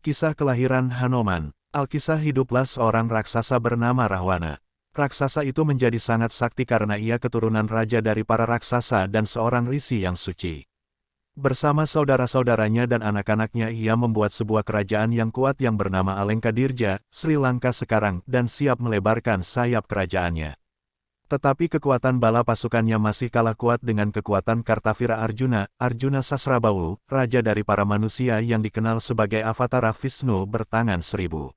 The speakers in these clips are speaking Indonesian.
Kisah kelahiran Hanuman. Alkisah hiduplah seorang raksasa bernama Rahwana. Raksasa itu menjadi sangat sakti karena ia keturunan raja dari para raksasa dan seorang risi yang suci. Bersama saudara-saudaranya dan anak-anaknya ia membuat sebuah kerajaan yang kuat yang bernama Alengkadirja, Sri Lanka sekarang, dan siap melebarkan sayap kerajaannya. Tetapi kekuatan bala pasukannya masih kalah kuat dengan kekuatan Kartavira Arjuna. Arjuna Sasrabawu, raja dari para manusia yang dikenal sebagai Avatara Vishnu bertangan 1000.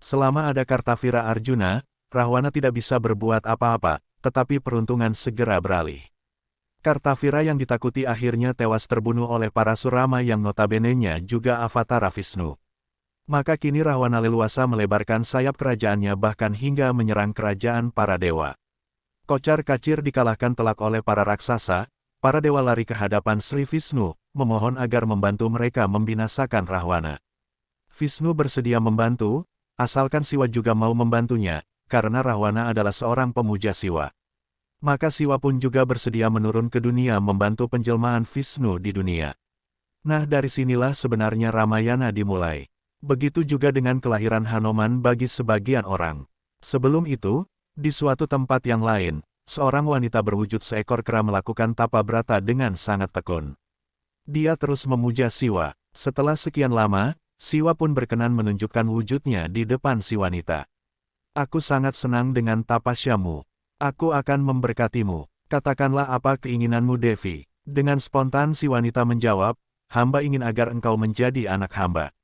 Selama ada Kartavira Arjuna, Rahwana tidak bisa berbuat apa-apa, tetapi peruntungan segera beralih. Kartavira yang ditakuti akhirnya tewas terbunuh oleh para Surama yang notabene-nya juga Avatara Vishnu. Maka kini Rahwana leluasa melebarkan sayap kerajaannya bahkan hingga menyerang kerajaan para dewa. Kocar-kacir dikalahkan telak oleh para raksasa, para dewa lari ke hadapan Sri Vishnu, memohon agar membantu mereka membinasakan Rahwana. Vishnu bersedia membantu, asalkan Siwa juga mau membantunya, karena Rahwana adalah seorang pemuja Siwa. Maka Siwa pun juga bersedia menurun ke dunia membantu penjelmaan Vishnu di dunia. Nah, dari sinilah sebenarnya Ramayana dimulai. Begitu juga dengan kelahiran Hanuman bagi sebagian orang. Sebelum itu, di suatu tempat yang lain, seorang wanita berwujud seekor kera melakukan tapa brata dengan sangat tekun. Dia terus memuja Siwa. Setelah sekian lama, Siwa pun berkenan menunjukkan wujudnya di depan si wanita. Aku sangat senang dengan tapasyamu. Aku akan memberkatimu. Katakanlah apa keinginanmu Devi. Dengan spontan si wanita menjawab, hamba ingin agar engkau menjadi anak hamba.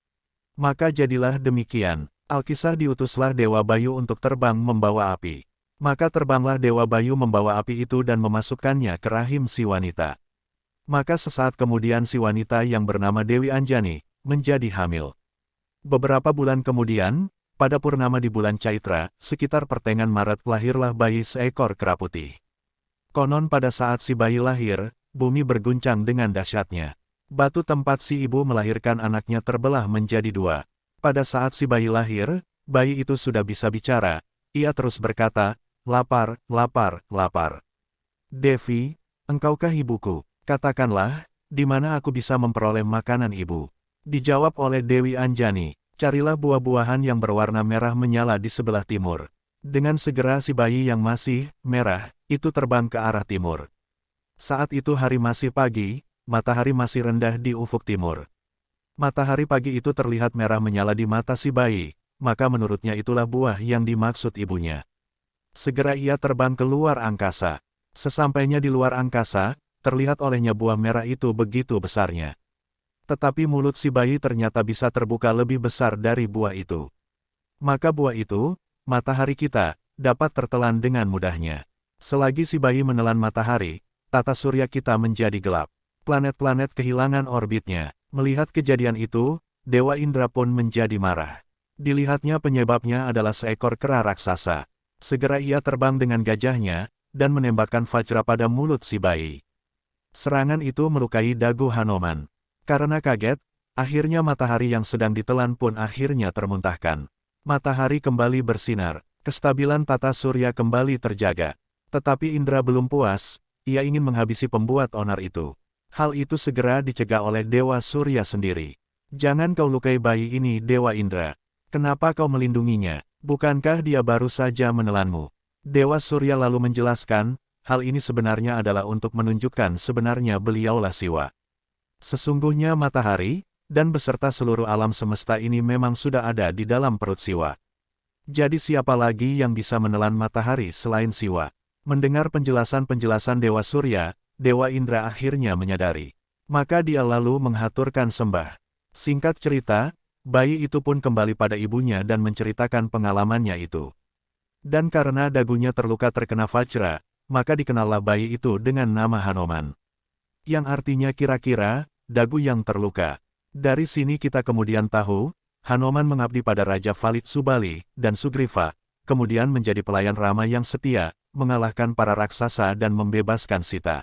Maka jadilah demikian. Alkisah diutuslah Dewa Bayu untuk terbang membawa api. Maka terbanglah Dewa Bayu membawa api itu dan memasukkannya ke rahim si wanita. Maka sesaat kemudian si wanita yang bernama Dewi Anjani, menjadi hamil. Beberapa bulan kemudian, pada purnama di bulan Caitra, sekitar pertengahan Maret lahirlah bayi seekor kera putih. Konon pada saat si bayi lahir, bumi berguncang dengan dahsyatnya. Batu tempat si ibu melahirkan anaknya terbelah menjadi dua. Pada saat si bayi lahir, bayi itu sudah bisa bicara. Ia terus berkata, lapar, lapar, lapar. Devi, engkaukah ibuku? Katakanlah, di mana aku bisa memperoleh makanan ibu? Dijawab oleh Dewi Anjani, carilah buah-buahan yang berwarna merah menyala di sebelah timur. Dengan segera si bayi yang masih merah, itu terbang ke arah timur. Saat itu hari masih pagi, matahari masih rendah di ufuk timur. Matahari pagi itu terlihat merah menyala di mata si bayi, maka menurutnya itulah buah yang dimaksud ibunya. Segera ia terbang ke luar angkasa. Sesampainya di luar angkasa, terlihat olehnya buah merah itu begitu besarnya. Tetapi mulut si bayi ternyata bisa terbuka lebih besar dari buah itu. Maka buah itu, matahari kita, dapat tertelan dengan mudahnya. Selagi si bayi menelan matahari, tata surya kita menjadi gelap. Planet-planet kehilangan orbitnya. Melihat kejadian itu, Dewa Indra pun menjadi marah. Dilihatnya penyebabnya adalah seekor kera raksasa. Segera ia terbang dengan gajahnya, dan menembakkan vajra pada mulut si bayi. Serangan itu melukai dagu Hanuman. Karena kaget, akhirnya matahari yang sedang ditelan pun akhirnya termuntahkan. Matahari kembali bersinar, kestabilan tata surya kembali terjaga. Tetapi Indra belum puas, ia ingin menghabisi pembuat onar itu. Hal itu segera dicegah oleh Dewa Surya sendiri. Jangan kau lukai bayi ini Dewa Indra. Kenapa kau melindunginya? Bukankah dia baru saja menelanmu? Dewa Surya lalu menjelaskan, hal ini sebenarnya adalah untuk menunjukkan sebenarnya beliaulah Siwa. Sesungguhnya matahari, dan beserta seluruh alam semesta ini memang sudah ada di dalam perut Siwa. Jadi siapa lagi yang bisa menelan matahari selain Siwa? Mendengar penjelasan-penjelasan Dewa Surya, Dewa Indra akhirnya menyadari. Maka dia lalu menghaturkan sembah. Singkat cerita, bayi itu pun kembali pada ibunya dan menceritakan pengalamannya itu. Dan karena dagunya terluka terkena vajra, maka dikenallah bayi itu dengan nama Hanuman. Yang artinya kira-kira, dagu yang terluka. Dari sini kita kemudian tahu, Hanuman mengabdi pada Raja Valid Subali dan Sugriva, kemudian menjadi pelayan Rama yang setia, mengalahkan para raksasa dan membebaskan Sita.